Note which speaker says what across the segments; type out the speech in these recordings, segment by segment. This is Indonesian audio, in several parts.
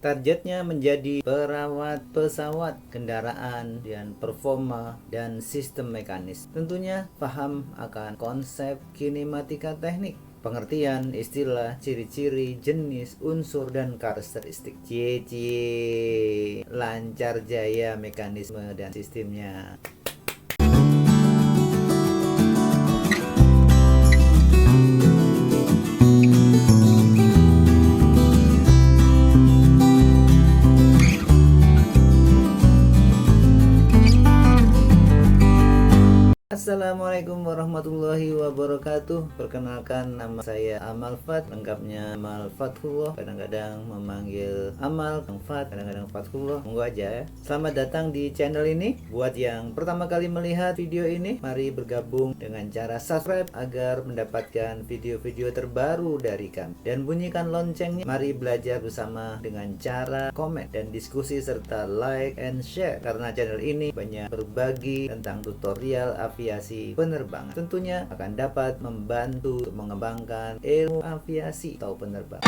Speaker 1: Targetnya menjadi perawat pesawat, kendaraan, dan performa dan sistem mekanis. Tentunya paham akan konsep kinematika teknik, pengertian istilah, ciri-ciri, jenis, unsur, dan karakteristik. Cie, lancar jaya mekanisme dan sistemnya. Assalamualaikum warahmatullahi wabarakatuh. Perkenalkan, nama saya Amal Fat, lengkapnya Amal Fathullah. Kadang-kadang memanggil Amal, Fat, kadang-kadang Fathullah. Monggo aja ya. Selamat datang di channel ini. Buat yang pertama kali melihat video ini, mari bergabung dengan cara subscribe agar mendapatkan video-video terbaru dari kami. Dan bunyikan loncengnya. Mari belajar bersama dengan cara komen dan diskusi serta like and share. Karena channel ini banyak berbagi tentang tutorial aviasi penerbangan. Tentunya akan dapat membantu untuk mengembangkan ilmu aviasi atau penerbangan.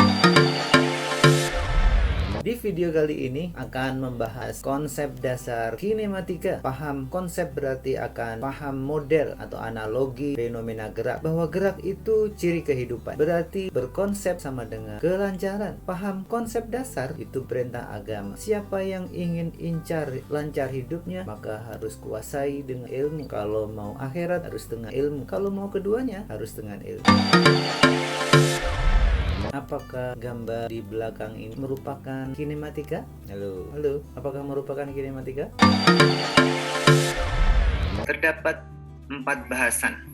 Speaker 1: Di video kali ini akan membahas konsep dasar kinematika. Paham konsep berarti akan paham model atau analogi fenomena gerak, bahwa gerak itu ciri kehidupan, berarti berkonsep sama dengan kelancaran. Paham konsep dasar itu perintah agama. Siapa yang ingin incar lancar hidupnya, maka harus kuasai dengan ilmu. Kalau mau akhirat harus dengan ilmu, kalau mau keduanya harus dengan ilmu. Apakah gambar di belakang ini merupakan kinematika? Halo, apakah merupakan kinematika? Terdapat 4 bahasan.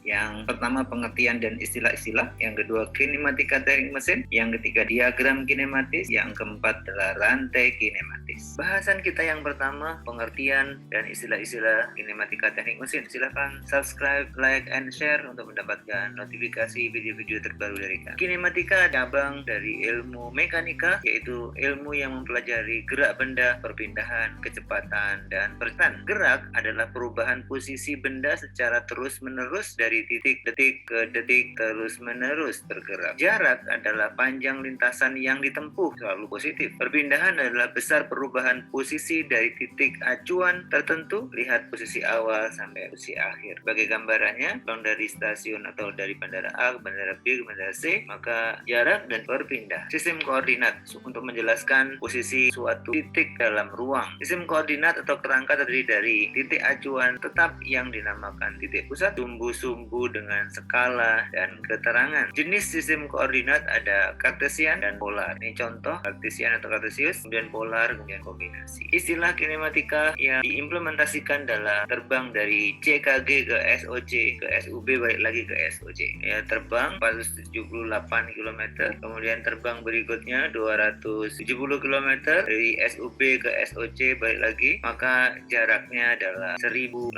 Speaker 1: Yang pertama pengertian dan istilah-istilah, yang kedua kinematika teknik mesin, yang ketiga diagram kinematis, yang keempat adalah rantai kinematis. Bahasan kita yang pertama pengertian dan istilah-istilah kinematika teknik mesin. Silahkan subscribe, like, and share untuk mendapatkan notifikasi video-video terbaru dari kami. Kinematika cabang dari ilmu mekanika, yaitu ilmu yang mempelajari gerak benda, perpindahan, kecepatan, dan pergerakan. Gerak adalah perubahan posisi benda secara terus-menerus dari titik detik ke detik terus-menerus bergerak. Jarak adalah panjang lintasan yang ditempuh, selalu positif. Perpindahan adalah besar perubahan posisi dari titik acuan tertentu, lihat posisi awal sampai posisi akhir. Sebagai gambarannya, kalau dari stasiun atau dari bandara A ke bandara B ke bandara C, maka jarak dan perpindahan. Sistem koordinat untuk menjelaskan posisi suatu titik dalam ruang. Sistem koordinat atau kerangka terdiri dari titik acuan tetap yang dinamakan titik pusat, sumbu-sumbu dengan skala dan keterangan. Jenis sistem koordinat ada kartesian dan polar. Ini contoh kartesian atau kartesius, kemudian polar, kemudian kombinasi. Istilah kinematika yang diimplementasikan dalam terbang dari CKG ke SOC ke SUB balik lagi ke SOC. Ya, terbang 478 km, kemudian terbang berikutnya 270 km dari SUB ke SOC balik lagi, maka jaraknya adalah 1018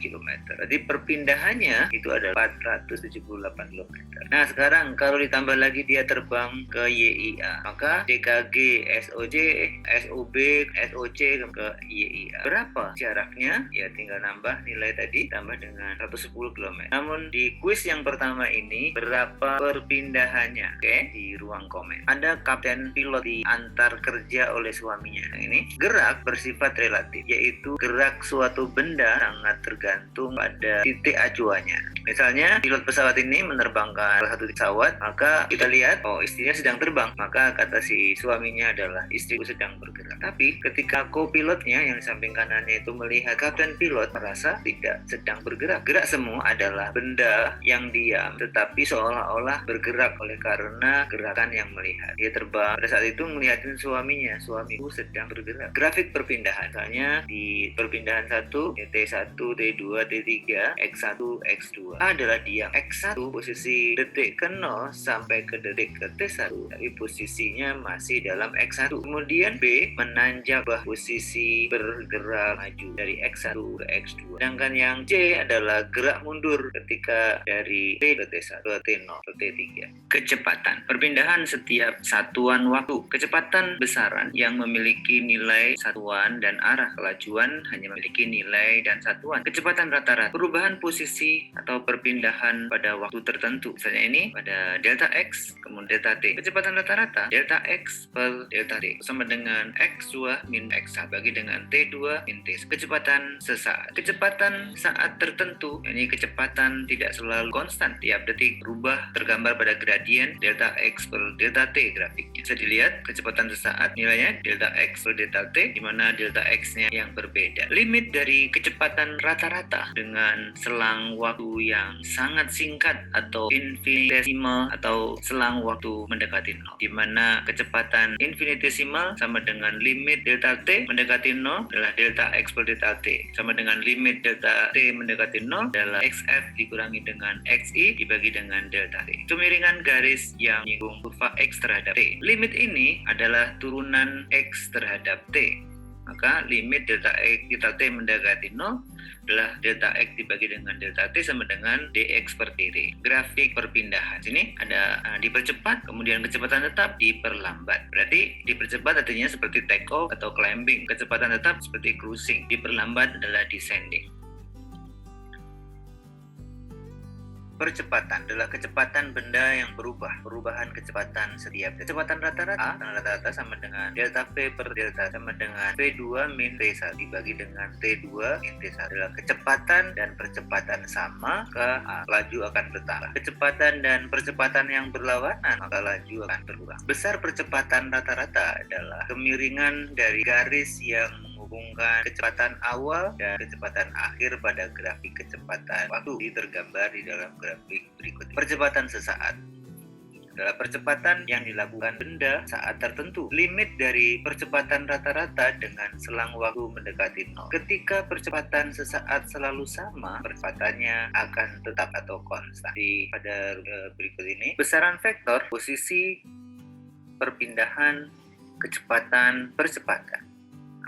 Speaker 1: km. Berarti perpindahannya itu adalah 478 km. Nah, sekarang kalau ditambah lagi dia terbang ke YIA, maka DKG, SOJ, SOB, SOC ke YIA. Berapa jaraknya? Ya tinggal nambah nilai tadi tambah dengan 110 km. Namun di kuis yang pertama ini berapa perpindahannya? Oke, di ruang komen. Ada kapten pilot diantar kerja oleh suaminya. Nah, ini gerak bersifat relatif, yaitu gerak suatu benda sangat tergantung pada titik acuannya. Misalnya pilot pesawat ini menerbangkan salah satu pesawat, maka kita lihat istrinya sedang terbang, maka kata si suaminya adalah istriku sedang bergerak. Tapi ketika co-pilotnya yang di samping kanannya itu melihat kapten pilot merasa tidak sedang bergerak. Gerak semua adalah benda yang diam tetapi seolah-olah bergerak oleh karena gerakan yang melihat. Dia terbang, pada saat itu melihatin suaminya, suamiku sedang bergerak. Grafik perpindahan, misalnya di perpindahan 1, T1, T2, T3, X1, X2 adalah diam. X1 posisi detik ke 0 sampai ke detik ke T1, tapi posisinya masih dalam X1. Kemudian B menanjak posisi bergerak maju dari X1 ke X2. Sedangkan yang C adalah gerak mundur ketika dari T ke T1 ke T0 ke T3. Kecepatan perpindahan setiap satuan waktu. Kecepatan besaran yang memiliki nilai satuan dan arah. Kelajuan hanya memiliki nilai dan satuan. Kecepatan rata-rata perubahan posisi atau perpindahan pada waktu tertentu. Misalnya ini pada delta X, kemudian delta T. Kecepatan rata-rata delta X per delta T sama dengan X2 min X1 bagi dengan T2 min T. Kecepatan sesaat. Kecepatan saat tertentu, ini kecepatan tidak selalu konstan. Tiap detik berubah, tergambar pada gradien delta X per delta T grafiknya. Bisa dilihat kecepatan sesaat nilainya delta X per delta T, di mana delta X-nya yang berbeda. Limit dari kecepatan rata-rata dengan selang waktu yang sangat singkat atau infinitesimal atau selang waktu mendekati 0, di mana kecepatan infinitesimal sama dengan limit delta T mendekati 0 adalah delta X per delta T, sama dengan limit delta T mendekati 0 adalah XF dikurangi dengan XI dibagi dengan delta T. Kemiringan garis yang menyinggung kurva X terhadap T. Limit ini adalah turunan X terhadap T. Maka limit delta X delta T mendekati 0 adalah delta X dibagi dengan delta T sama dengan dx per dt. Grafik perpindahan. Sini ada dipercepat, kemudian kecepatan tetap diperlambat. Berarti dipercepat artinya seperti take off atau climbing. Kecepatan tetap seperti cruising. Diperlambat adalah descending. Percepatan adalah kecepatan benda yang berubah, perubahan kecepatan setiap kecepatan rata-rata sama dengan delta V per delta sama dengan V2 min T1 dibagi dengan T2 min T1 adalah kecepatan dan percepatan sama, maka laju akan bertambah. Kecepatan dan percepatan yang berlawanan, maka laju akan berkurang. Besar percepatan rata-rata adalah kemiringan dari garis yang menghubungkan kecepatan awal dan kecepatan akhir pada grafik kecepatan waktu tergambar di dalam grafik berikut. Percepatan sesaat adalah percepatan yang dilakukan benda saat tertentu. Limit dari percepatan rata-rata dengan selang waktu mendekati 0. Ketika percepatan sesaat selalu sama, percepatannya akan tetap atau konstan. Pada berikut ini, besaran vektor, posisi, perpindahan, kecepatan, percepatan,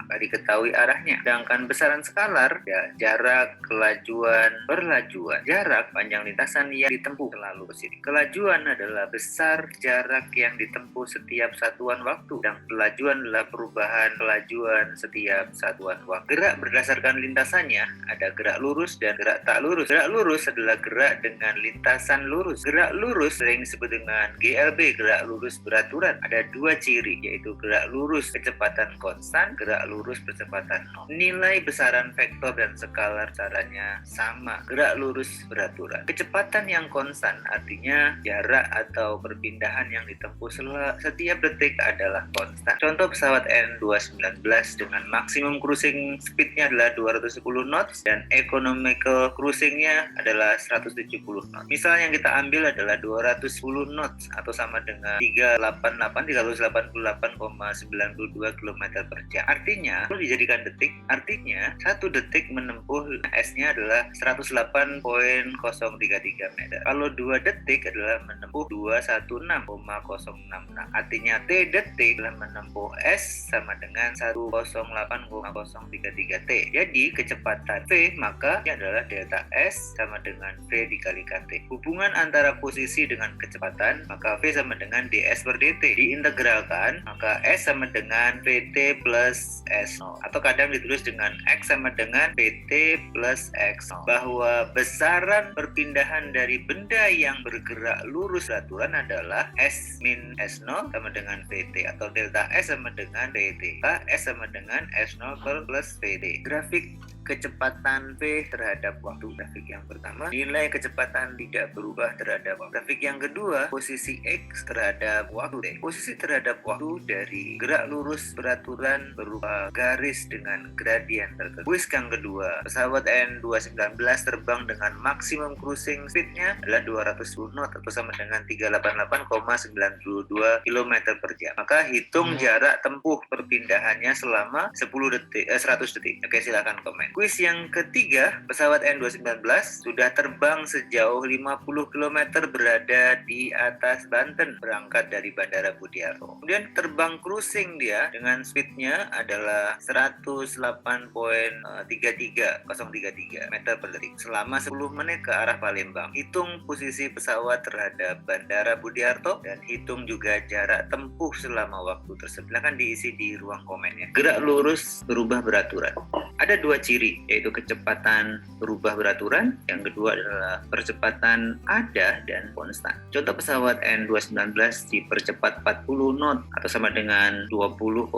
Speaker 1: maka diketahui arahnya. Sedangkan besaran skalar, ya, jarak, kelajuan, perlajuan. Jarak, panjang lintasan yang ditempuh selalu ke sini. Kelajuan adalah besar jarak yang ditempuh setiap satuan waktu, dan kelajuan adalah perubahan kelajuan setiap satuan waktu. Gerak berdasarkan lintasannya, ada gerak lurus dan gerak tak lurus. Gerak lurus adalah gerak dengan lintasan lurus. Gerak lurus sering disebut dengan GLB, gerak lurus beraturan. Ada dua ciri, yaitu gerak lurus kecepatan konstan, gerak lurus percepatan 0. Nilai besaran vektor dan skalar caranya sama, gerak lurus beraturan. Kecepatan yang konstan artinya jarak atau perpindahan yang ditempuh setiap detik adalah konstan. Contoh pesawat N219 dengan maksimum cruising speednya adalah 210 knots dan economical cruisingnya adalah 170 knots. Misal yang kita ambil adalah 210 knots atau sama dengan 388,92 km per jam. Artinya, kalau dijadikan detik, artinya 1 detik menempuh S-nya adalah 108,033 meter. Kalau 2 detik adalah menempuh 216,066. Artinya T detik adalah menempuh S sama dengan 108,033 T. Jadi kecepatan V maka ini adalah delta S sama dengan V dikalikan T. Hubungan antara posisi dengan kecepatan maka V sama dengan ds per dt. Diintegralkan maka S sama dengan Vt plus S0, atau kadang ditulis dengan X sama dengan Pt plus X0, bahwa besaran perpindahan dari benda yang bergerak lurus beraturan adalah S min S0 sama dengan Pt, atau delta S sama dengan Pt. S sama dengan S0 plus Pt. Grafik kecepatan V terhadap waktu. Grafik yang pertama, nilai kecepatan tidak berubah terhadap waktu. Grafik yang kedua, posisi X terhadap waktu T. Posisi terhadap waktu dari gerak lurus beraturan berupa garis dengan gradien tertentu. Kuis yang kedua, pesawat N219 terbang dengan maksimum cruising speednya adalah 210 knot atau sama dengan 388,92 km per jam. Maka hitung jarak tempuh perpindahannya selama 100 detik. Oke, silakan komen. Kuis yang ketiga, pesawat N219 sudah terbang sejauh 50 km berada di atas Banten, berangkat dari Bandara Budiarto. Kemudian terbang cruising dia dengan speednya adalah 108,033 meter per detik selama 10 menit ke arah Palembang. Hitung posisi pesawat terhadap Bandara Budiarto dan hitung juga jarak tempuh selama waktu tersebut. Silakan diisi di ruang komennya. Gerak lurus berubah beraturan. Ada dua ciri, yaitu kecepatan berubah beraturan, yang kedua adalah percepatan ada dan konstan. Contoh pesawat N219 dipercepat 40 knot atau sama dengan 20,56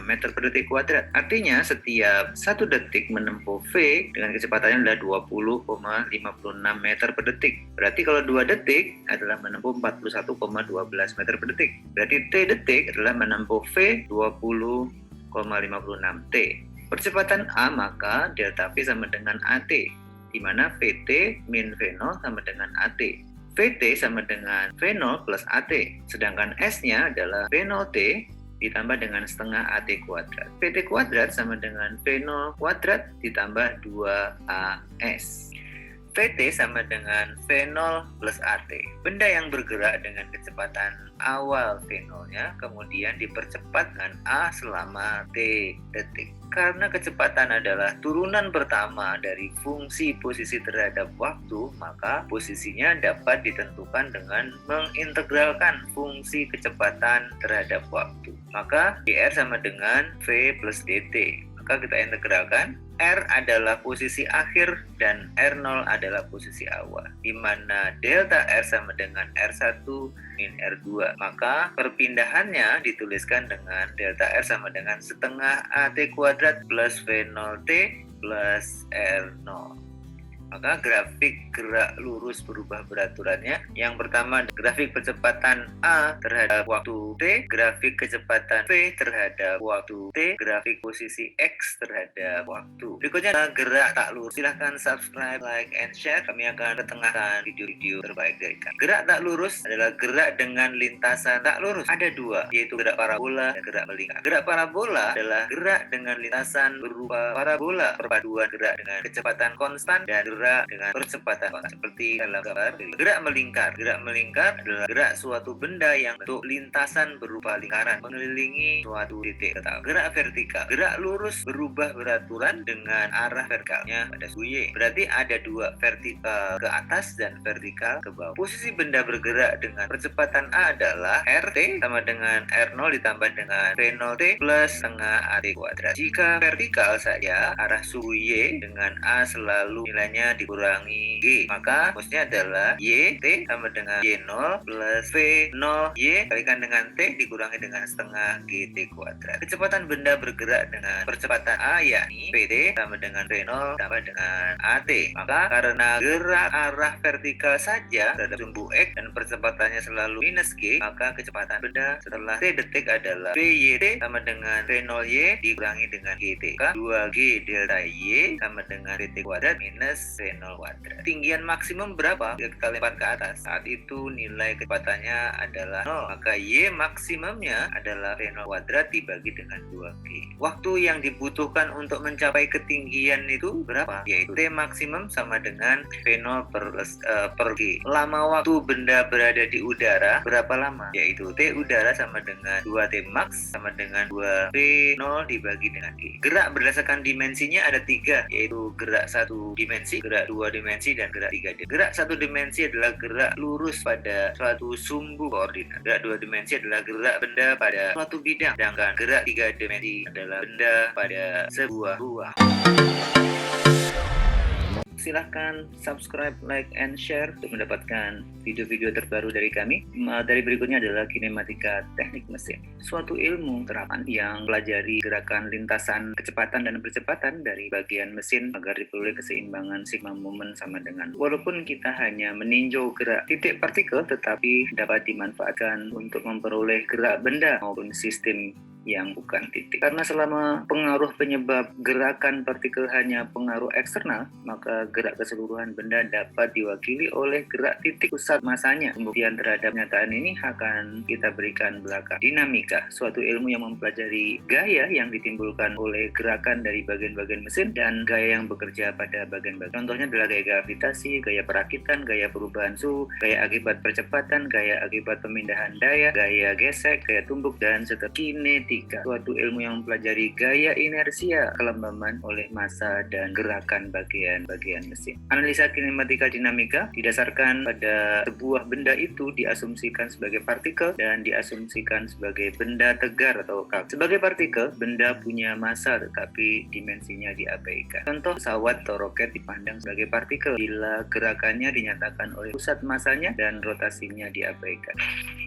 Speaker 1: meter per detik kuadrat. Artinya setiap 1 detik menempuh V dengan kecepatannya adalah 20,56 meter per detik. Berarti kalau 2 detik adalah menempuh 41,12 meter per detik. Berarti T detik adalah menempuh V 20,56 T. Percepatan A maka delta V sama dengan AT, di mana VT min V0 sama dengan AT. VT sama dengan V0 plus AT, sedangkan S-nya adalah V0T ditambah dengan setengah AT kuadrat. VT kuadrat sama dengan V0 kuadrat ditambah 2AS. VT sama dengan V0 plus AT. Benda yang bergerak dengan kecepatan awal V0-nya kemudian dipercepat dengan A selama T detik. Karena kecepatan adalah turunan pertama dari fungsi posisi terhadap waktu, maka posisinya dapat ditentukan dengan mengintegralkan fungsi kecepatan terhadap waktu. Maka dr sama dengan V plus dt. Maka kita integralkan. R adalah posisi akhir dan R0 adalah posisi awal, di mana delta R sama dengan R1 min R2. Maka perpindahannya dituliskan dengan delta R sama dengan setengah AT kuadrat plus V0T plus R0. Maka grafik gerak lurus berubah beraturannya, yang pertama grafik percepatan A terhadap waktu T, grafik kecepatan V terhadap waktu T, grafik posisi X terhadap waktu. Berikutnya adalah gerak tak lurus. Silahkan subscribe, like, and share. Kami akan ketengahkan video-video terbaik dari kami. Gerak tak lurus adalah gerak dengan lintasan tak lurus. Ada dua, yaitu gerak parabola dan gerak melingkar. Gerak parabola adalah gerak dengan lintasan berupa parabola, perpaduan gerak dengan kecepatan konstan dan gerak dengan percepatan seperti dalam gambar. Gerak melingkar adalah gerak suatu benda yang bentuk lintasan berupa lingkaran mengelilingi suatu titik tetap. Gerak vertikal, gerak lurus berubah beraturan dengan arah vertikalnya pada Y. Berarti ada dua, vertikal ke atas dan vertikal ke bawah. Posisi benda bergerak dengan percepatan A adalah RT sama dengan R0 ditambah dengan V0T plus setengah AT kuadrat. Jika vertikal saja, arah suhu Y dengan A selalu nilainya dikurangi G, maka rumusnya adalah YT sama dengan Y0 plus V0 Y kalikan dengan T dikurangi dengan setengah GT kuadrat. Kecepatan benda bergerak dengan percepatan A yakni PT sama dengan V0 tambah dengan AT. Maka karena gerak arah vertikal saja terhadap sumbu X dan percepatannya selalu minus G, maka kecepatan benda setelah T detik adalah VYT sama dengan V0 Y dikurangi dengan GT. Maka 2G delta Y sama dengan PT kuadrat minus V0 kuadrat. Ketinggian maksimum berapa? Kita lempar ke atas. Saat itu nilai kecepatannya adalah 0. Maka Y maksimumnya adalah V0 kuadrat dibagi dengan 2G. Waktu yang dibutuhkan untuk mencapai ketinggian itu berapa? Yaitu T maksimum sama dengan V0 per G. Lama waktu benda berada di udara berapa lama? Yaitu T udara sama dengan 2T max sama dengan 2V0 dibagi dengan G. Gerak berdasarkan dimensinya ada 3, yaitu gerak 1 dimensi, gerak 2 dimensi, dan gerak 3 dimensi. Gerak 1 dimensi adalah gerak lurus pada suatu sumbu koordinat. Gerak 2 dimensi adalah gerak benda pada suatu bidang. Sedangkan gerak 3 dimensi adalah benda pada sebuah ruang. Silahkan subscribe, like, and share untuk mendapatkan video-video terbaru dari kami. Materi berikutnya adalah kinematika teknik mesin, suatu ilmu terapan yang pelajari gerakan lintasan kecepatan dan percepatan dari bagian mesin agar diperoleh keseimbangan sigma momen sama dengan. Walaupun kita hanya meninjau gerak titik partikel, tetapi dapat dimanfaatkan untuk memperoleh gerak benda maupun sistem yang bukan titik. Karena selama pengaruh penyebab gerakan partikel hanya pengaruh eksternal, maka gerak keseluruhan benda dapat diwakili oleh gerak titik pusat masanya. Pembuktian terhadap nyataan ini akan kita berikan belakang. Dinamika, suatu ilmu yang mempelajari gaya yang ditimbulkan oleh gerakan dari bagian-bagian mesin dan gaya yang bekerja pada bagian-bagian. Contohnya adalah gaya gravitasi, gaya perakitan, gaya perubahan suhu, gaya akibat percepatan, gaya akibat pemindahan daya, gaya gesek, gaya tumbuk, dan seterusnya. Kinetika, kinematika, suatu ilmu yang mempelajari gaya inersia kelembaban oleh massa dan gerakan bagian-bagian mesin. Analisa kinematika dinamika didasarkan pada sebuah benda itu diasumsikan sebagai partikel dan diasumsikan sebagai benda tegar atau kaku. Sebagai partikel, benda punya massa tetapi dimensinya diabaikan. Contoh, pesawat atau roket dipandang sebagai partikel bila gerakannya dinyatakan oleh pusat massanya dan rotasinya diabaikan.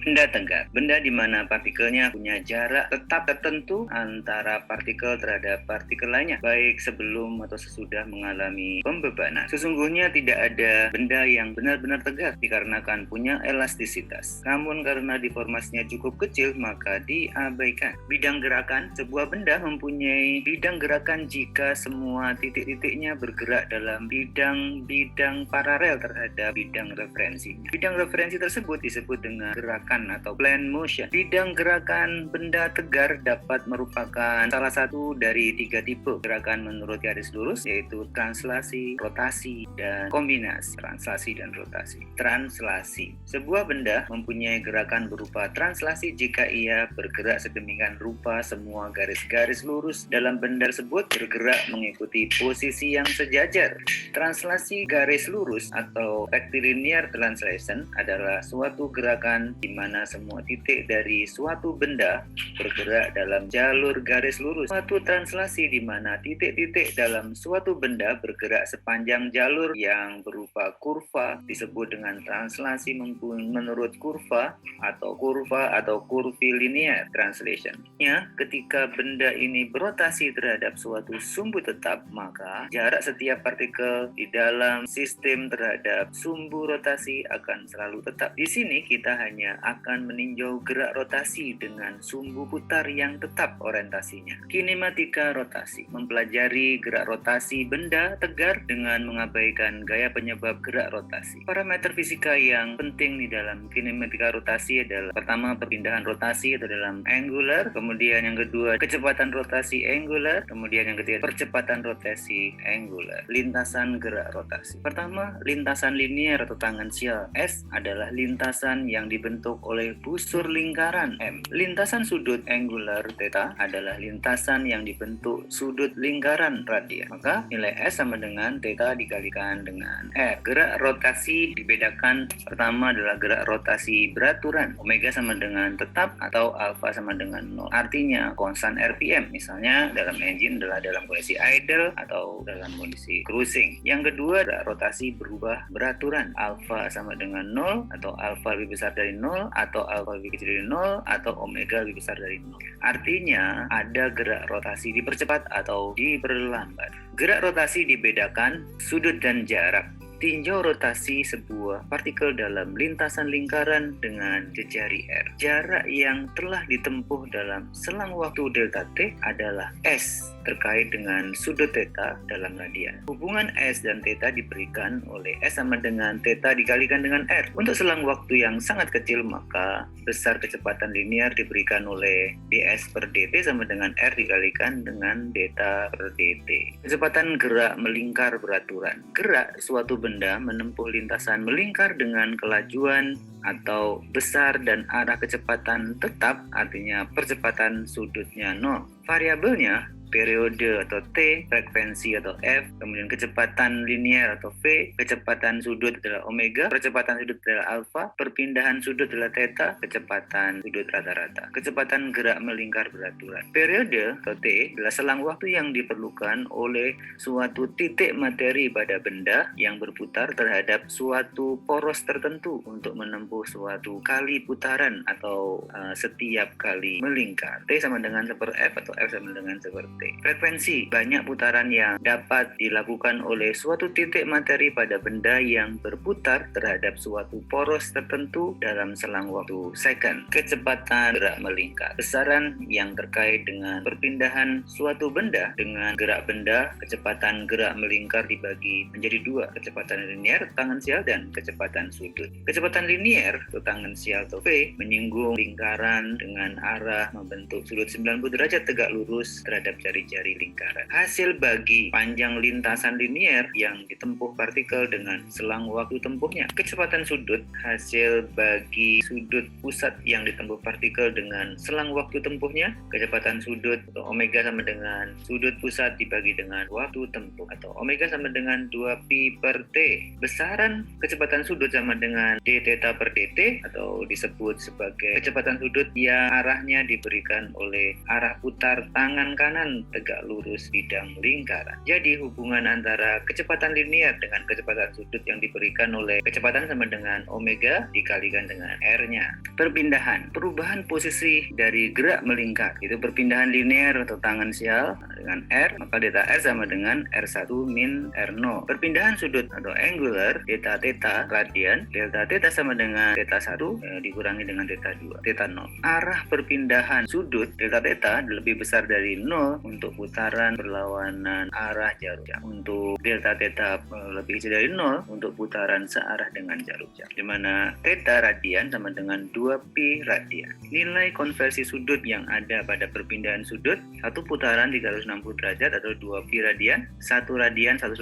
Speaker 1: Benda tegar, benda di mana partikelnya punya jarak tetap tertentu antara partikel terhadap partikel lainnya, baik sebelum atau sesudah mengalami pembebanan. Sesungguhnya tidak ada benda yang benar-benar tegar dikarenakan punya elastisitas. Namun karena deformasinya cukup kecil, maka diabaikan. Bidang gerakan, sebuah benda mempunyai bidang gerakan jika semua titik-titiknya bergerak dalam bidang-bidang paralel terhadap bidang referensinya. Bidang referensi tersebut disebut dengan gerakan atau plane motion. Bidang gerakan benda tegar dapat merupakan salah satu dari 3 tipe gerakan menurut garis lurus, yaitu translasi, rotasi, dan kombinasi. Translasi dan rotasi. Translasi. Sebuah benda mempunyai gerakan berupa translasi jika ia bergerak sedemikian rupa semua garis-garis lurus dalam benda tersebut bergerak mengikuti posisi yang sejajar. Translasi garis lurus atau rectilinear translation adalah suatu gerakan di mana semua titik dari suatu benda bergerak dalam jalur garis lurus. Suatu translasi di mana titik-titik dalam suatu benda bergerak sepanjang jalur yang berupa kurva disebut dengan translasi menurut kurva atau curvilinear translation. Ya, ketika benda ini berotasi terhadap suatu sumbu tetap, maka jarak setiap partikel di dalam sistem terhadap sumbu rotasi akan selalu tetap. Di sini kita hanya akan meninjau gerak rotasi dengan sumbu putar yang tetap orientasinya. Kinematika rotasi mempelajari gerak rotasi benda tegar dengan mengabaikan gaya penyebab gerak rotasi. Parameter fisika yang penting di dalam kinematika rotasi adalah pertama perpindahan rotasi atau dalam angular, kemudian yang kedua kecepatan rotasi angular, kemudian yang ketiga percepatan rotasi angular. Lintasan gerak rotasi. Pertama, lintasan linear atau tangensial. S adalah lintasan yang dibentuk oleh busur lingkaran M. Lintasan sudut angular theta adalah lintasan yang dibentuk sudut lingkaran radian. Maka nilai S sama dengan theta dikalikan dengan R. Gerak rotasi dibedakan. Pertama adalah gerak rotasi beraturan. Omega sama dengan tetap atau alfa sama dengan 0. Artinya konstan RPM. Misalnya dalam engine adalah dalam kondisi idle atau dalam kondisi cruising. Yang kedua, gerak rotasi berubah beraturan. Alfa sama dengan 0 atau alfa lebih besar dari 0 atau alfa lebih kecil dari 0 atau omega lebih besar dari 0. Artinya ada gerak rotasi dipercepat atau diperlambat. Gerak rotasi dibedakan sudut dan jarak. Tinjau rotasi sebuah partikel dalam lintasan lingkaran dengan jejari R. Jarak yang telah ditempuh dalam selang waktu delta T adalah S terkait dengan sudut theta dalam radian. Hubungan S dan theta diberikan oleh S sama dengan theta dikalikan dengan R. Untuk selang waktu yang sangat kecil, maka besar kecepatan linear diberikan oleh ds per dt sama dengan R dikalikan dengan theta per dt. Kecepatan gerak melingkar beraturan. Gerak suatu benda menempuh lintasan melingkar dengan kelajuan atau besar dan arah kecepatan tetap, artinya percepatan sudutnya 0. Variabelnya periode atau T, frekuensi atau F, kemudian kecepatan linear atau V, kecepatan sudut adalah omega, percepatan sudut adalah alfa, perpindahan sudut adalah theta, kecepatan sudut rata-rata. Kecepatan gerak melingkar beraturan. Periode atau T adalah selang waktu yang diperlukan oleh suatu titik materi pada benda yang berputar terhadap suatu poros tertentu untuk menempuh suatu kali putaran atau setiap kali melingkar. T sama dengan seper F atau F sama dengan seper T. Frekuensi banyak putaran yang dapat dilakukan oleh suatu titik materi pada benda yang berputar terhadap suatu poros tertentu dalam selang waktu second. Kecepatan gerak melingkar. Besaran yang terkait dengan perpindahan suatu benda dengan gerak benda, kecepatan gerak melingkar dibagi menjadi dua, kecepatan linear tangensial dan kecepatan sudut. Kecepatan linear atau tangensial atau V menyinggung lingkaran dengan arah membentuk sudut 90 derajat tegak lurus terhadap jari-jari lingkaran. Hasil bagi panjang lintasan linier yang ditempuh partikel dengan selang waktu tempuhnya. Kecepatan sudut hasil bagi sudut pusat yang ditempuh partikel dengan selang waktu tempuhnya. Kecepatan sudut atau omega sama dengan sudut pusat dibagi dengan waktu tempuh, atau omega sama dengan 2pi per t. Besaran kecepatan sudut sama dengan d theta per dt, atau disebut sebagai kecepatan sudut yang arahnya diberikan oleh arah putar tangan kanan tegak lurus bidang lingkaran. Jadi hubungan antara kecepatan linier dengan kecepatan sudut yang diberikan oleh kecepatan sama dengan omega dikalikan dengan r-nya. Perpindahan, perubahan posisi dari gerak melingkar, itu perpindahan linear atau tangensial dengan r, maka delta r sama dengan r1 min r0. Perpindahan sudut atau angular, delta theta radian, delta theta sama dengan theta 1 dikurangi dengan theta 2, theta 0. Arah perpindahan sudut delta theta lebih besar dari 0 untuk putaran berlawanan arah jarum jam. Untuk delta theta lebih kecil dari 0 untuk putaran searah dengan jarum jam, di mana theta radian sama dengan 2pi radian. Nilai konversi sudut yang ada pada perpindahan sudut, satu putaran 360 derajat atau 2pi radian, 1 radian 180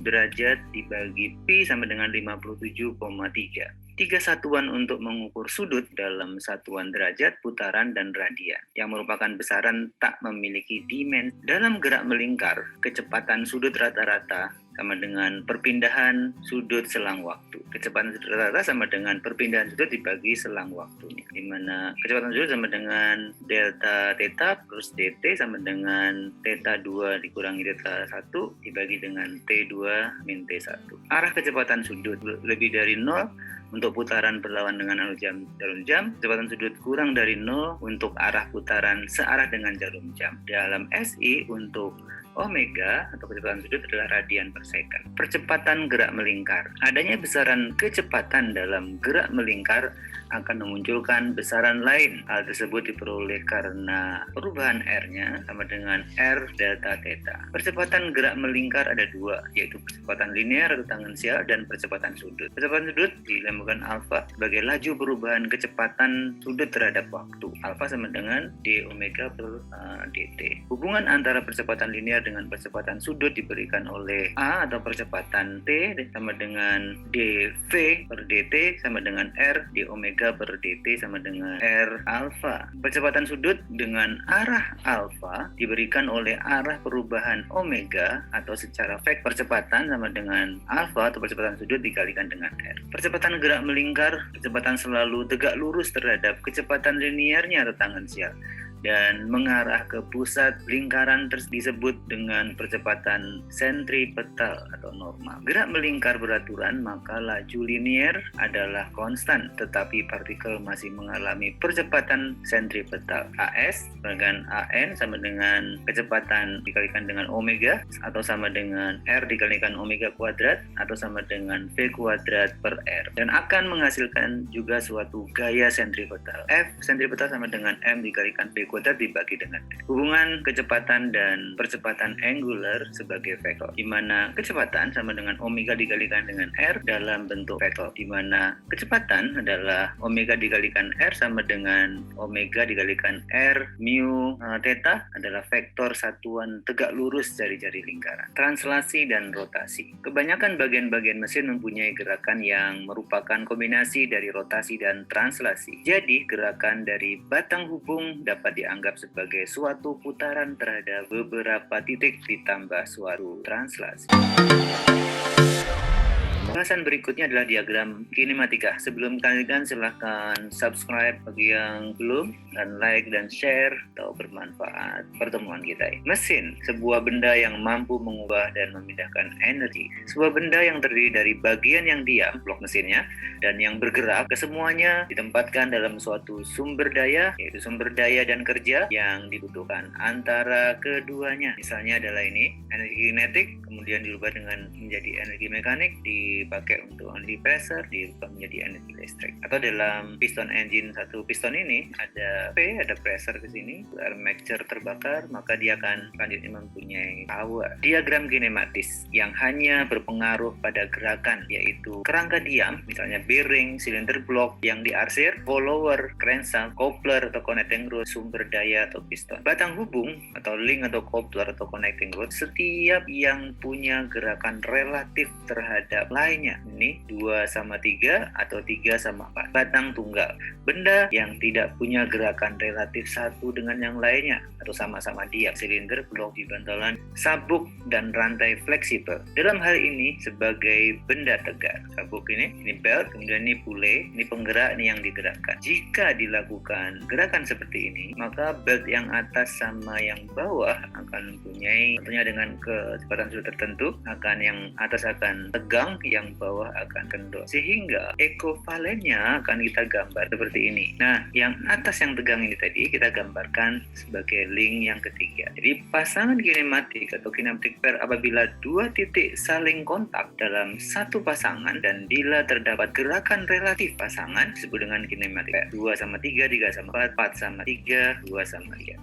Speaker 1: derajat dibagi pi sama dengan 57,3. 3 satuan untuk mengukur sudut dalam satuan derajat, putaran, dan radian, yang merupakan besaran tak memiliki dimensi. Dalam gerak melingkar, kecepatan sudut rata-rata sama dengan perpindahan sudut selang waktu. Kecepatan sudut rata-rata sama dengan perpindahan sudut dibagi selang waktunya, di mana kecepatan sudut sama dengan delta theta plus dt sama dengan theta 2 dikurangi theta 1 dibagi dengan t2 min t1. Arah kecepatan sudut lebih dari 0 untuk putaran berlawan dengan arah jarum jam, kecepatan sudut kurang dari 0 untuk arah putaran searah dengan jarum jam. Dalam SI untuk omega atau kecepatan sudut adalah radian per second. Percepatan gerak melingkar. Adanya besaran kecepatan dalam gerak melingkar akan memunculkan besaran lain. Hal tersebut diperoleh karena perubahan R-nya sama dengan R delta theta. Percepatan gerak melingkar ada dua, yaitu percepatan linear atau tangensial dan percepatan sudut. Percepatan sudut dilambangkan alfa sebagai laju perubahan kecepatan sudut terhadap waktu. Alfa sama dengan d omega per dt. Hubungan antara percepatan linear dengan percepatan sudut diberikan oleh A atau percepatan T sama dengan dv per dt sama dengan R d omega per dt sama dengan R alfa. Percepatan sudut dengan arah alfa diberikan oleh arah perubahan omega, atau secara vektor percepatan sama dengan alfa atau percepatan sudut dikalikan dengan R. Percepatan gerak melingkar, kecepatan selalu tegak lurus terhadap kecepatan linearnya atau tangensial dan mengarah ke pusat lingkaran disebut dengan percepatan sentripetal atau normal. Gerak melingkar beraturan, maka laju linear adalah konstan, tetapi partikel masih mengalami percepatan sentripetal. AS dengan AN sama dengan kecepatan dikalikan dengan omega, atau sama dengan R dikalikan omega kuadrat, atau sama dengan V kuadrat per R, dan akan menghasilkan juga suatu gaya sentripetal. F sentripetal sama dengan M dikalikan V kuadrat dibagi dengan R. Hubungan kecepatan dan percepatan angular sebagai vektor, di mana kecepatan sama dengan omega dikalikan dengan R dalam bentuk vektor, di mana kecepatan adalah omega dikalikan R sama dengan omega dikalikan R mu theta adalah vektor satuan tegak lurus jari-jari lingkaran. Translasi dan rotasi. Kebanyakan bagian-bagian mesin mempunyai gerakan yang merupakan kombinasi dari rotasi dan translasi. Jadi gerakan dari batang hubung dapat dianggap sebagai suatu putaran terhadap beberapa titik ditambah suatu translasi. Pembahasan berikutnya adalah diagram kinematika. Sebelum kalian silahkan subscribe bagi yang belum, dan like dan share atau bermanfaat pertemuan kita ini. Mesin, sebuah benda yang mampu mengubah dan memindahkan energi. Sebuah benda yang terdiri dari bagian yang diam, blok mesinnya, dan yang bergerak, kesemuanya ditempatkan dalam suatu sumber daya, yaitu sumber daya dan kerja yang dibutuhkan antara keduanya. Misalnya adalah ini, energi kinetik, kemudian dirubah dengan menjadi energi mekanik, di dipakai untuk energi pressure diubah menjadi energi listrik. Atau dalam piston engine satu piston ini ada P, ada pressure ke sini, armature terbakar, maka dia akan selanjutnya mempunyai power. Diagram kinematis yang hanya berpengaruh pada gerakan, yaitu kerangka diam, misalnya bearing, cylinder block yang diarsir, follower, crankshaft, coupler atau connecting rod, sumber daya atau piston. Batang hubung atau link atau coupler atau connecting rod, setiap yang punya gerakan relatif terhadap lainnya. Ini 2/3 atau 3/4. Batang tunggal, benda yang tidak punya gerakan relatif satu dengan yang lainnya atau sama-sama dia, silinder, blok di bantalan, sabuk dan rantai fleksibel. Dalam hal ini sebagai benda tegar. Sabuk ini belt, kemudian ini pule, ini penggerak, ini yang digerakkan. Jika dilakukan gerakan seperti ini, maka belt yang atas sama yang bawah akan mempunyai, tentunya dengan kecepatan sudah tertentu, akan yang atas akan tegang, yang bawah akan kendor. Sehingga ekovalennya akan kita gambar seperti ini. Nah, yang atas yang tegang ini tadi kita gambarkan sebagai link yang ketiga. Jadi pasangan kinematik atau kinematic pair apabila dua titik saling kontak dalam satu pasangan dan bila terdapat gerakan relatif pasangan disebut dengan kinematic pair. 2/3, 3/4, 4/3, 2/3.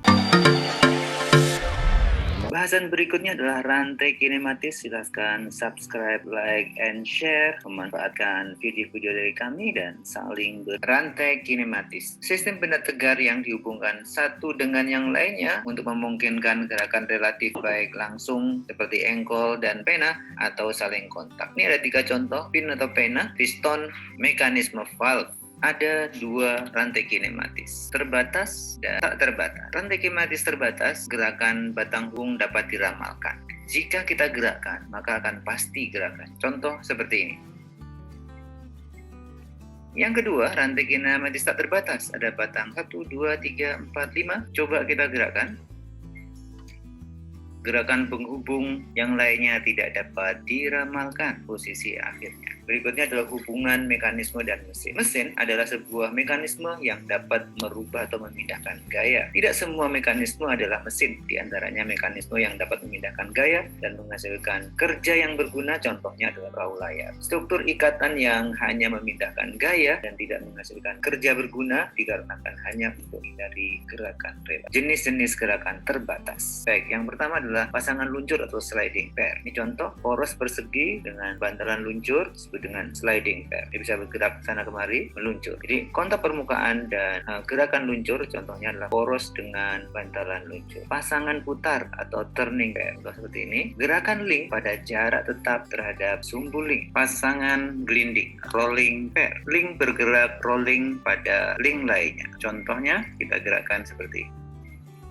Speaker 1: Bahasan berikutnya adalah rantai kinematis. Silahkan subscribe, like, and share. Memanfaatkan video-video dari kami dan saling rantai kinematis. Sistem benda tegar yang dihubungkan satu dengan yang lainnya untuk memungkinkan gerakan relatif baik langsung seperti engkol dan pena atau saling kontak. Ini ada 3 contoh, pin atau pena, piston, mekanisme valve. Ada 2 rantai kinematis, terbatas dan tak terbatas. Rantai kinematis terbatas, gerakan batang hubung dapat diramalkan. Jika kita gerakkan, maka akan pasti gerakan. Contoh seperti ini. Yang kedua, rantai kinematis tak terbatas. Ada batang 1, 2, 3, 4, 5. Coba kita gerakkan. Gerakan penghubung yang lainnya tidak dapat diramalkan posisi akhirnya. Berikutnya adalah hubungan mekanisme dan mesin. Mesin adalah sebuah mekanisme yang dapat merubah atau memindahkan gaya. Tidak semua mekanisme adalah mesin. Di antaranya mekanisme yang dapat memindahkan gaya dan menghasilkan kerja yang berguna, contohnya adalah perahu layar. Struktur ikatan yang hanya memindahkan gaya dan tidak menghasilkan kerja berguna dikarenakan hanya untuk hindari gerakan rela. Jenis-jenis gerakan terbatas. Baik, yang pertama adalah pasangan luncur atau sliding pair. Ini contoh poros persegi dengan bantalan luncur dengan sliding pair. Dia bisa bergerak sana kemari, meluncur. Jadi kontak permukaan dan gerakan luncur contohnya adalah poros dengan bantalan luncur. Pasangan putar atau turning pair. Seperti ini. Gerakan link pada jarak tetap terhadap sumbu link. Pasangan gliding, rolling pair. Link bergerak rolling pada link lainnya. Contohnya kita gerakkan seperti ini.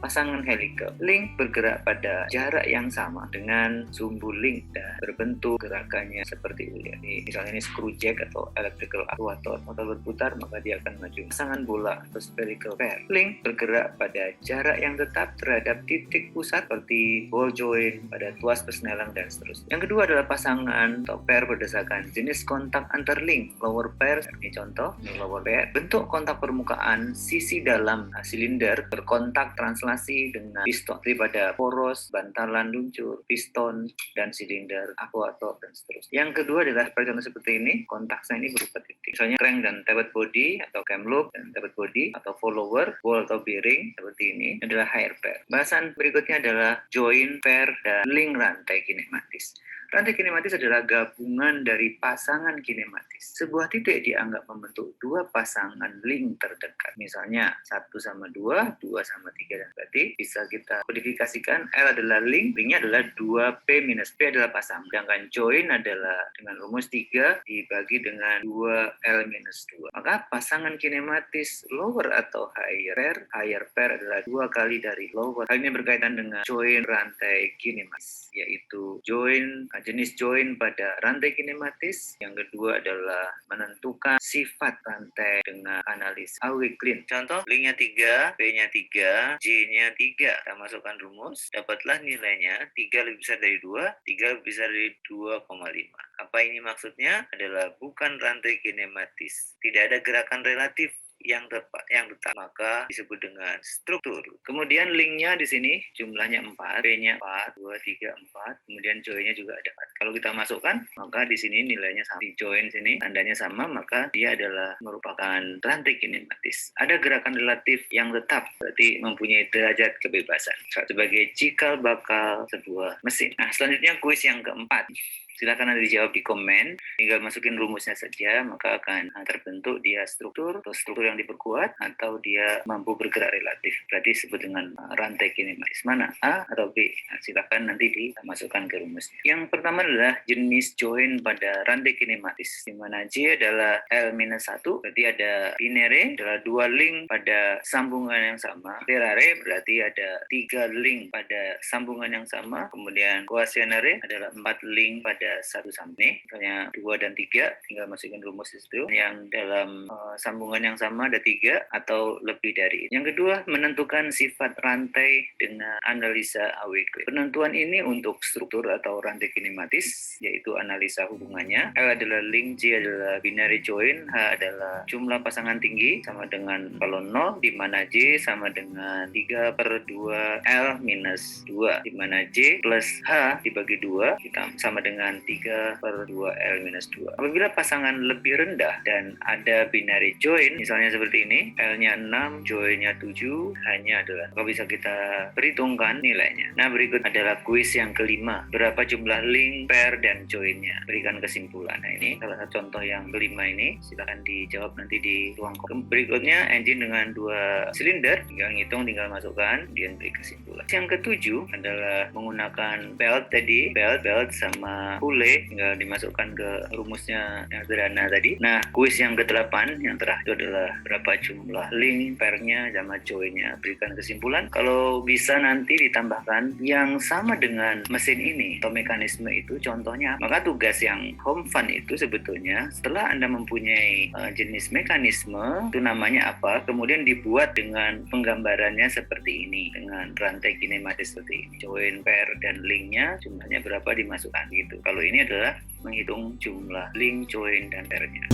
Speaker 1: Pasangan helical, link bergerak pada jarak yang sama dengan sumbu link dan berbentuk gerakannya seperti ini. Misalnya ini screw jack atau electrical actuator, motor berputar maka dia akan maju. Pasangan bola atau spherical pair, link bergerak pada jarak yang tetap terhadap titik pusat seperti ball joint pada tuas persneling dan seterusnya. Yang kedua adalah pasangan atau pair berdasarkan jenis kontak antar link. Lower pair, ini contoh, ini lower pair. Bentuk kontak permukaan sisi dalam silinder berkontak translasi dengan piston daripada poros, bantalan luncur, piston, dan silinder, akuator, dan seterusnya. Yang kedua adalah seperti ini, kontaknya ini berupa titik. Misalnya crank dan tapered body atau cam loop dan tapered body atau follower, ball atau bearing seperti ini adalah higher pair. Bahasan berikutnya adalah joint pair dan link rantai kinematis. Rantai kinematis adalah gabungan dari pasangan kinematis. Sebuah titik dianggap membentuk 2 pasangan link terdekat. Misalnya 1/2, 2/3 dan berarti bisa kita kodifikasikan L adalah link, linknya adalah 2P minus P adalah pasangan. Sedangkan join adalah dengan rumus 3 dibagi dengan 2L minus 2. Maka pasangan kinematis lower atau higher pair adalah 2 kali dari lower. Hal ini berkaitan dengan join rantai kinematis, yaitu join jenis join pada rantai kinematis. Yang kedua adalah menentukan sifat rantai dengan analis Awe-Klein. Contoh, linknya 3, P-nya 3, J-nya 3. Kita masukkan rumus, dapatlah nilainya 3 lebih besar dari 2, 3 lebih besar dari 2,5. Apa ini maksudnya? Adalah bukan rantai kinematis. Tidak ada gerakan relatif yang tetap maka disebut dengan struktur. Kemudian linknya di sini jumlahnya 4, B-nya 4, 2, 3, 4, kemudian join-nya juga ada 4. Kalau kita masukkan, maka di sini nilainya sama. Di join sini tandanya sama, maka dia adalah merupakan rantai kinematis. Ada gerakan relatif yang tetap, berarti mempunyai derajat kebebasan sebagai cikal bakal sebuah mesin. Nah, selanjutnya kuis yang keempat. Silakan nanti dijawab di komen, tinggal masukin rumusnya saja, maka akan terbentuk dia struktur, atau struktur yang diperkuat, atau dia mampu bergerak relatif. Berarti disebut dengan rantai kinematis. Mana? A atau B? Nah, silakan nanti dimasukkan ke rumusnya. Yang pertama adalah jenis join pada rantai kinematis, di mana J adalah L-1, berarti ada binary, adalah 2 link pada sambungan yang sama. Terare berarti ada 3 link pada sambungan yang sama, kemudian quaternary adalah 4 link pada satu sambungan, misalnya 2 dan 3, tinggal masukin rumus itu. Yang dalam sambungan yang sama ada 3 atau lebih dari itu. Yang kedua, menentukan sifat rantai dengan analisa Weakly. Penentuan ini untuk struktur atau rantai kinematis, yaitu analisa hubungannya. L adalah link, J adalah binary join, H adalah jumlah pasangan tinggi sama dengan kalau 0, di mana J sama dengan 3/2 L minus 2, di mana J plus H dibagi 2 kita sama dengan 3/2 L minus 2. Apabila pasangan lebih rendah dan ada binary join, misalnya seperti ini, L-nya 6, join-nya 7, hanya adalah, maka bisa kita perhitungkan nilainya. Nah, berikut adalah kuis yang kelima. Berapa jumlah link, pair, dan join-nya? Berikan kesimpulan. Nah, ini salah satu contoh yang kelima ini. Silakan dijawab nanti di ruang komen. Berikutnya, engine dengan 2 silinder. Tinggal ngitung, tinggal masukkan, kemudian beri kesimpulan. Yang ketujuh adalah menggunakan belt tadi, belt sama pule, tinggal dimasukkan ke rumusnya yang sederhana tadi. Nah, kuis yang ke-8 yang terakhir adalah berapa jumlah link, pairnya, sama join-nya. Berikan kesimpulan. Kalau bisa nanti ditambahkan yang sama dengan mesin ini atau mekanisme itu, contohnya. Maka tugas yang home fun itu sebetulnya setelah Anda mempunyai jenis mekanisme, itu namanya apa, kemudian dibuat dengan penggambarannya seperti ini, dengan rantai kinematis seperti ini. Join, pair, dan linknya jumlahnya berapa dimasukkan gitu. Kalau ini adalah menghitung jumlah link, join, dan pairnya.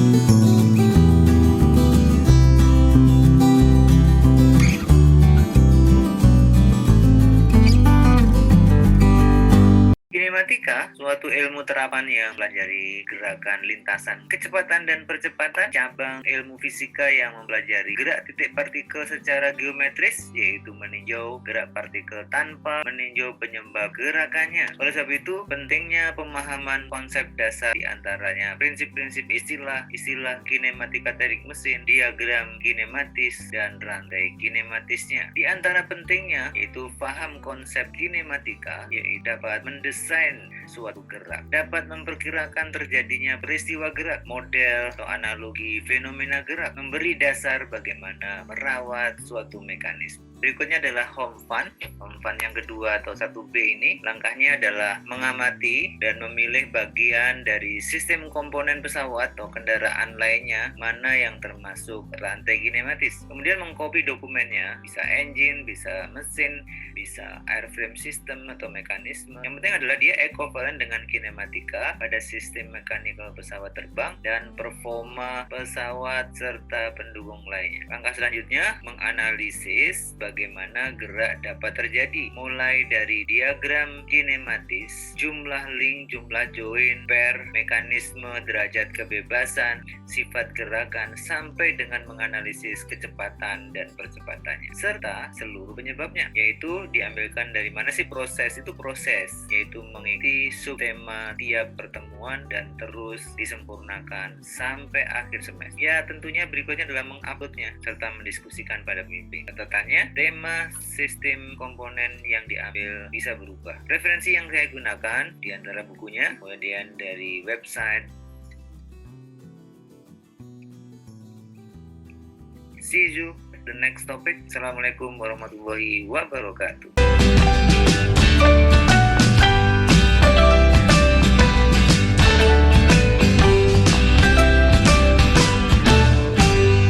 Speaker 1: Kinematika, suatu ilmu terapan yang mempelajari gerakan lintasan, kecepatan dan percepatan, cabang ilmu fisika yang mempelajari gerak titik partikel secara geometris, yaitu meninjau gerak partikel tanpa meninjau penyebab gerakannya. Oleh sebab itu, pentingnya pemahaman konsep dasar, diantaranya prinsip-prinsip istilah kinematika teknik mesin, diagram kinematis, dan rantai kinematisnya. Di antara pentingnya, yaitu paham konsep kinematika, yaitu dapat mendesain suatu gerak, dapat memperkirakan terjadinya peristiwa gerak, model atau analogi fenomena gerak, memberi dasar bagaimana merawat suatu mekanisme. Berikutnya adalah home fun. Home fun yang kedua atau 1B ini, langkahnya adalah mengamati dan memilih bagian dari sistem komponen pesawat atau kendaraan lainnya mana yang termasuk rantai kinematis. Kemudian mengcopy dokumennya, bisa engine, bisa mesin, bisa airframe system atau mekanisme. Yang penting adalah dia equivalent dengan kinematika pada sistem mekanikal pesawat terbang dan performa pesawat serta pendukung lainnya. Langkah selanjutnya, menganalisis bagaimana gerak dapat terjadi, mulai dari diagram kinematis, jumlah link, jumlah join, pair, mekanisme, derajat kebebasan, sifat gerakan, sampai dengan menganalisis kecepatan dan percepatannya, serta seluruh penyebabnya, yaitu diambilkan dari mana sih proses, yaitu mengikuti subtema tiap pertemuan dan terus disempurnakan sampai akhir semester. Ya, tentunya berikutnya adalah menguploadnya serta mendiskusikan pada pembimbing. Catatannya, tema, sistem, komponen yang diambil bisa berubah. Referensi yang saya gunakan di antara bukunya, kemudian dari website. See you the next topic. Assalamualaikum warahmatullahi wabarakatuh.